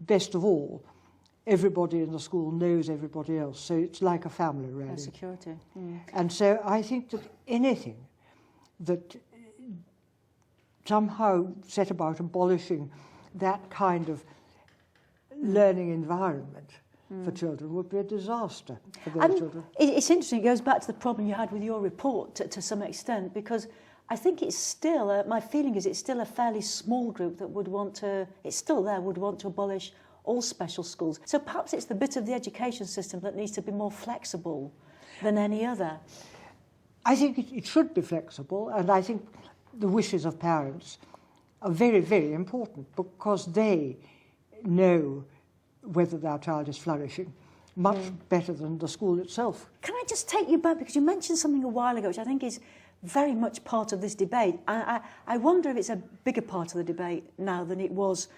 best of all, everybody in the school knows everybody else, so it's like a family, really. Security. And so I think that anything that somehow set about abolishing that kind of learning environment for children would be a disaster for those children. It's interesting, it goes back to the problem you had with your report to some extent, because I think it's still, my feeling is it's still a fairly small group that would want to, it's still there, would want to abolish all special schools. So perhaps it's the bit of the education system that needs to be more flexible than any other. I think it should be flexible, and I think the wishes of parents are very, very important, because they know whether their child is flourishing much better than the school itself. Can I just take you back, because you mentioned something a while ago which I think is very much part of this debate. I wonder if it's a bigger part of the debate now than it was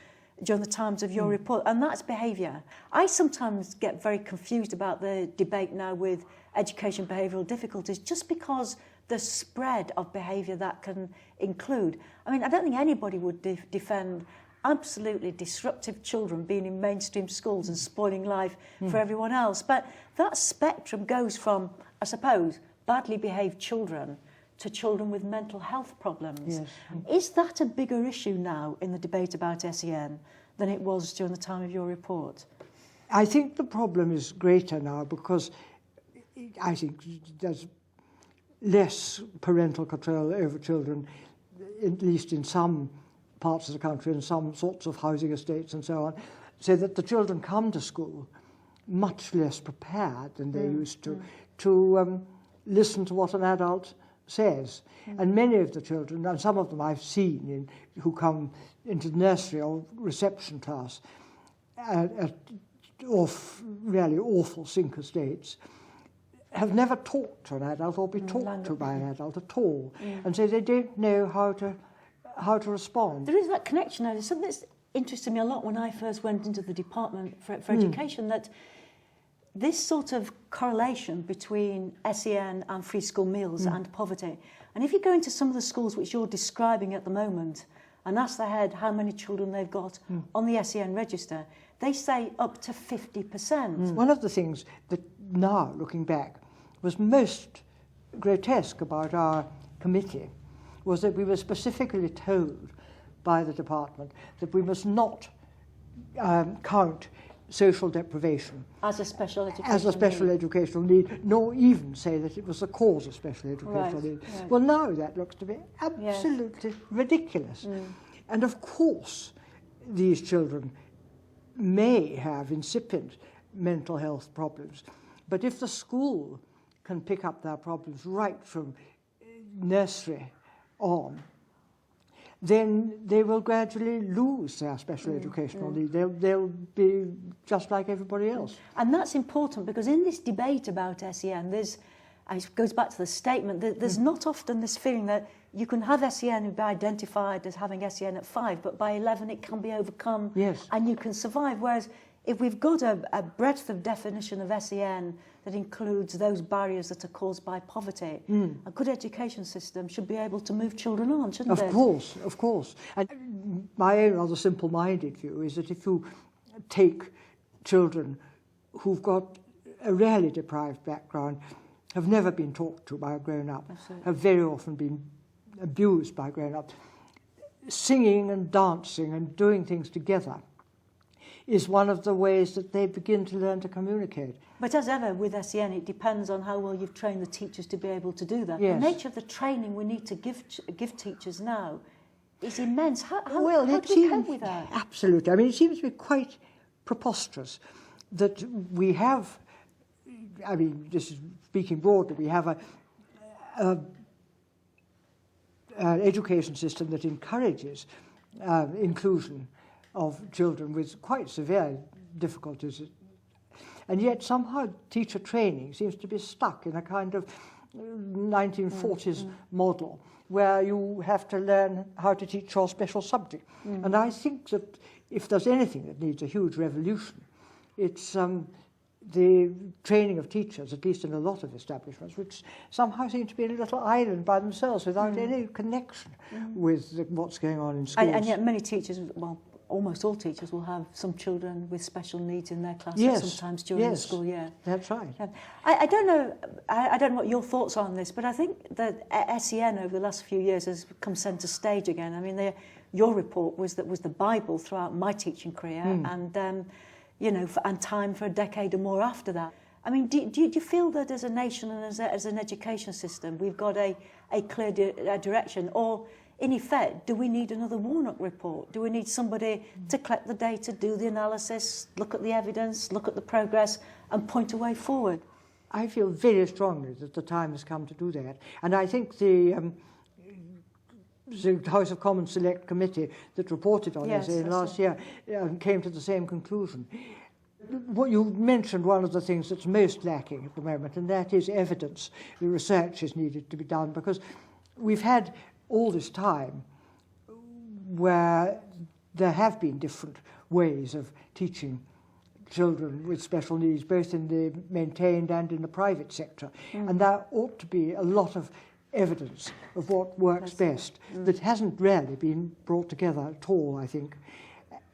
during the times of your report, and that's behaviour. I sometimes get very confused about the debate now with education behavioural difficulties, just because the spread of behaviour that can include. I mean, I don't think anybody would defend absolutely disruptive children being in mainstream schools and spoiling life for everyone else. But that spectrum goes from, I suppose, badly behaved children to children with mental health problems. Yes. Is that a bigger issue now in the debate about SEN than it was during the time of your report? I think the problem is greater now because I think there's less parental control over children, at least in some parts of the country and some sorts of housing estates and so on, so that the children come to school much less prepared than they used to listen to what an adult says. And many of the children, and some of them I've seen who come into nursery or reception class at really awful sink estates, have never talked to an adult or been talked to by an adult at all. And so they don't know how to respond. There is that connection now. There's something that's interested me a lot when I first went into the Department for Education, that this sort of correlation between SEN and free school meals and poverty. And if you go into some of the schools which you're describing at the moment and ask the head how many children they've got on the SEN register, they say up to 50%. One of the things that now, looking back, was most grotesque about our committee was that we were specifically told by the department that we must not count social deprivation as a special educational need, nor even say that it was the cause of special educational need. Right. Well, now that looks to be absolutely ridiculous. And of course, these children may have incipient mental health problems, but if the school can pick up their problems right from nursery on, then they will gradually lose their special educational need. They'll be just like everybody else. And that's important, because in this debate about SEN, it goes back to the statement, that there's not often this feeling that you can have SEN and be identified as having SEN at 5, but by 11 it can be overcome and you can survive. Whereas if we've got a breadth of definition of SEN that includes those barriers that are caused by poverty, a good education system should be able to move children on, shouldn't it? Of course. And my own rather simple-minded view is that if you take children who've got a really deprived background, have never been talked to by a grown-up, have very often been abused by grown-ups, singing and dancing and doing things together is one of the ways that they begin to learn to communicate. But as ever with SEN, it depends on how well you've trained the teachers to be able to do that. Yes. The nature of the training we need to give teachers now is immense. How do we cope with that? Absolutely. I mean, it seems to be quite preposterous that we have, I mean, this is speaking broadly, we have an education system that encourages inclusion of children with quite severe difficulties. And yet somehow teacher training seems to be stuck in a kind of 1940s model where you have to learn how to teach your special subject. And I think that if there's anything that needs a huge revolution, it's the training of teachers, at least in a lot of establishments, which somehow seem to be in a little island by themselves without any connection with what's going on in schools. And yet many teachers, well, almost all teachers will have some children with special needs in their classes Yes, sometimes during the yes, school year. That's right. I don't know. I don't know what your thoughts are on this, but I think that SEN over the last few years has come centre stage again. I mean, your report was the Bible throughout my teaching career, and you know, and time for a decade or more after that. I mean, do you feel that as a nation and as an education system, we've got a clear direction, or in effect, do we need another Warnock report? Do we need somebody to collect the data, do the analysis, look at the evidence, look at the progress, and point a way forward? I feel very strongly that the time has come to do that. And I think the House of Commons Select Committee that reported on this last year came to the same conclusion. What you mentioned, one of the things that's most lacking at the moment, and that is evidence. The research is needed to be done, because we've had all this time where there have been different ways of teaching children with special needs, both in the maintained and in the private sector. And there ought to be a lot of evidence of what works best that hasn't really been brought together at all, I think.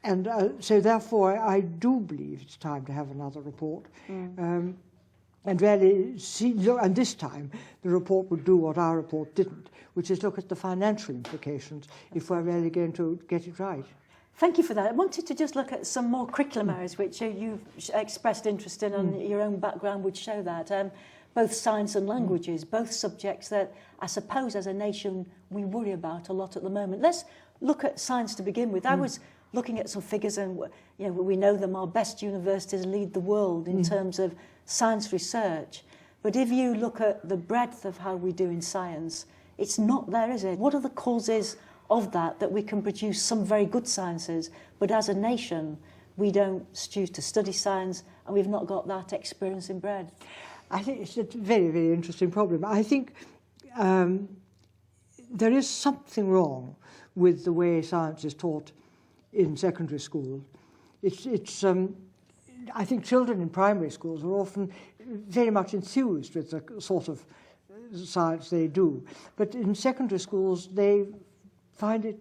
And so therefore I do believe it's time to have another report. And really look, and this time the report would do what our report didn't, which is look at the financial implications if we're really going to get it right. Thank you for that. I wanted to just look at some more curriculum areas which you've expressed interest in, and your own background would show that. Both science and languages, both subjects that I suppose as a nation we worry about a lot at the moment. Let's look at science to begin with. I was looking at some figures, and you know, we know them, our best universities lead the world in terms of science research. But if you look at the breadth of how we do in science, it's not there, is it? What are the causes of that we can produce some very good sciences, but as a nation we don't choose to study science, and we've not got that experience in breadth? I think it's a very, very interesting problem. I think there is something wrong with the way science is taught in secondary school. I think children in primary schools are often very much enthused with the sort of science they do. But in secondary schools, they find it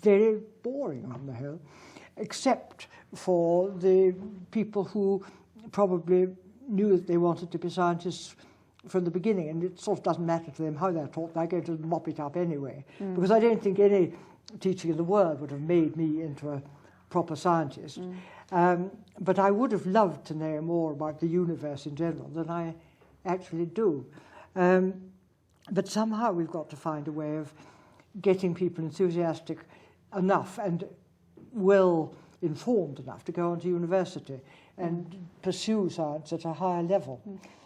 very boring on the whole, except for the people who probably knew that they wanted to be scientists from the beginning, and it sort of doesn't matter to them how they're taught. They're going to mop it up anyway, because I don't think any teaching in the world would have made me into a proper scientist. But I would have loved to know more about the universe in general than I actually do. But somehow we've got to find a way of getting people enthusiastic enough and well-informed enough to go on to university and pursue science at a higher level.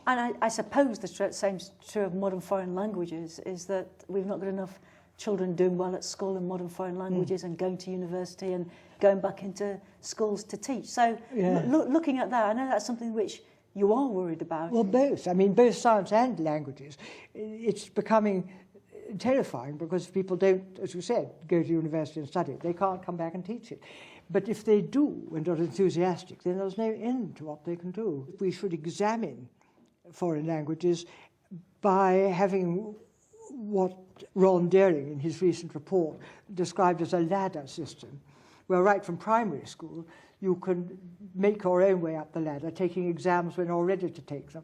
And I suppose the same is true of modern foreign languages, is that we've not got enough children doing well at school in modern foreign languages and going to university and going back into schools to teach. So looking at that, I know that's something which you are worried about. Well, both. I mean, both science and languages. It's becoming terrifying because people don't, as you said, go to university and study it. They can't come back and teach it. But if they do and are enthusiastic, then there's no end to what they can do. We should examine foreign languages by having what Ron Daring in his recent report described as a ladder system, where right from primary school you can make your own way up the ladder, taking exams when you're ready to take them,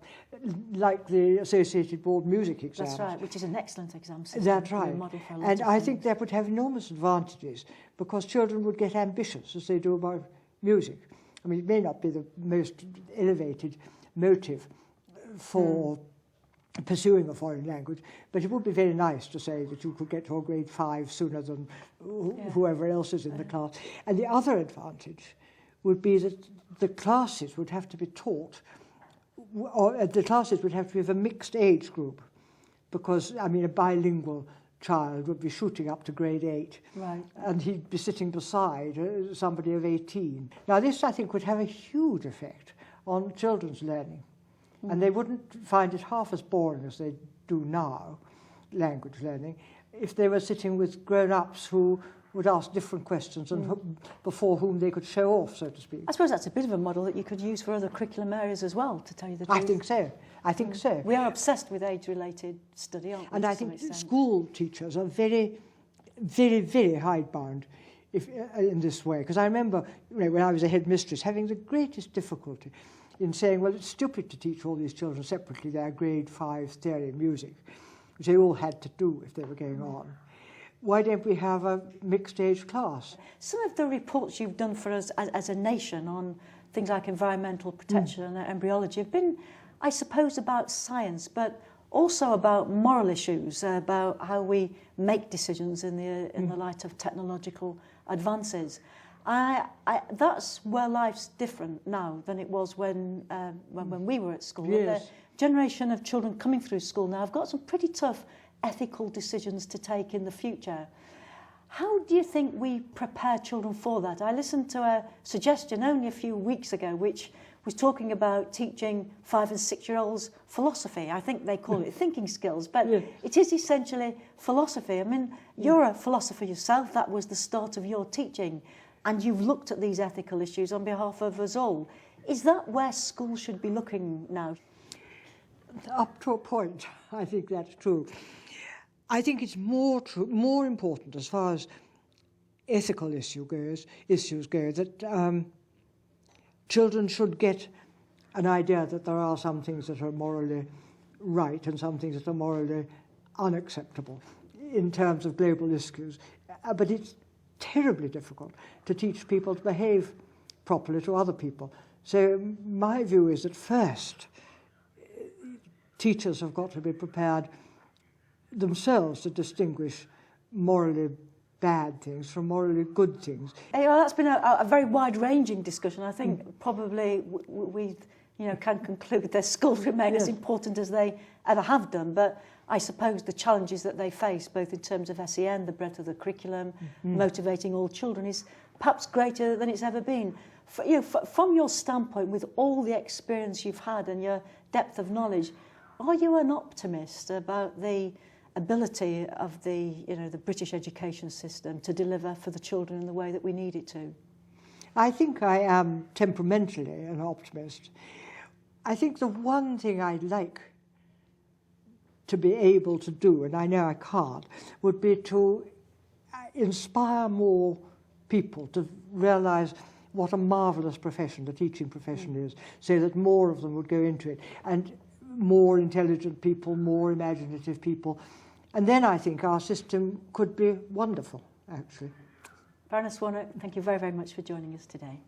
like the Associated Board music exams. That's right, which is an excellent exam system. That's right. And I think that would have enormous advantages, because children would get ambitious as they do about music. I mean, it may not be the most elevated motive for pursuing a foreign language, but it would be very nice to say that you could get to a grade 5 sooner than whoever else is in the class. And the other advantage would be that the classes would have to be taught, or the classes would have to be of a mixed age group, because, I mean, a bilingual child would be shooting up to grade 8, right, and he'd be sitting beside somebody of 18. Now, this, I think, would have a huge effect on children's learning. And they wouldn't find it half as boring as they do now, language learning, if they were sitting with grown-ups who would ask different questions and before whom they could show off, so to speak. I suppose that's a bit of a model that you could use for other curriculum areas as well, to tell you the truth. I think so. I think so. We are obsessed with age-related study, aren't we? And I think school teachers are very, very, very hidebound in this way. Because I remember when I was a headmistress having the greatest difficulty in saying, well, it's stupid to teach all these children separately their grade 5 theory and music, which they all had to do if they were going on. Why don't we have a mixed-age class? Some of the reports you've done for us as a nation on things like environmental protection and embryology have been, I suppose, about science, but also about moral issues, about how we make decisions in the light of technological advances. That's where life's different now than it was when we were at school. Yes. The generation of children coming through school now have got some pretty tough ethical decisions to take in the future. How do you think we prepare children for that? I listened to a suggestion only a few weeks ago which was talking about teaching 5- and 6-year-olds philosophy. I think they call it thinking skills, but it is essentially philosophy. I mean, you're a philosopher yourself. That was the start of your teaching, and you've looked at these ethical issues on behalf of us all. Is that where schools should be looking now? Up to a point, I think that's true. I think it's more important as far as ethical issues go, that children should get an idea that there are some things that are morally right and some things that are morally unacceptable in terms of global issues. But it's terribly difficult to teach people to behave properly to other people. So my view is that first, teachers have got to be prepared themselves to distinguish morally bad things from morally good things. That's been a very wide-ranging discussion. I think probably we can conclude that schools remain as important as they ever have done, but I suppose the challenges that they face, both in terms of SEN, the breadth of the curriculum, motivating all children, is perhaps greater than it's ever been. From your standpoint, with all the experience you've had and your depth of knowledge, are you an optimist about the ability of the British education system to deliver for the children in the way that we need it to? I think I am temperamentally an optimist. I think the one thing I'd like to be able to do, and I know I can't, would be to inspire more people to realise what a marvellous profession the teaching profession is, so that more of them would go into it, and more intelligent people, more imaginative people. And then I think our system could be wonderful, actually. Baroness Warnock, thank you very, very much for joining us today.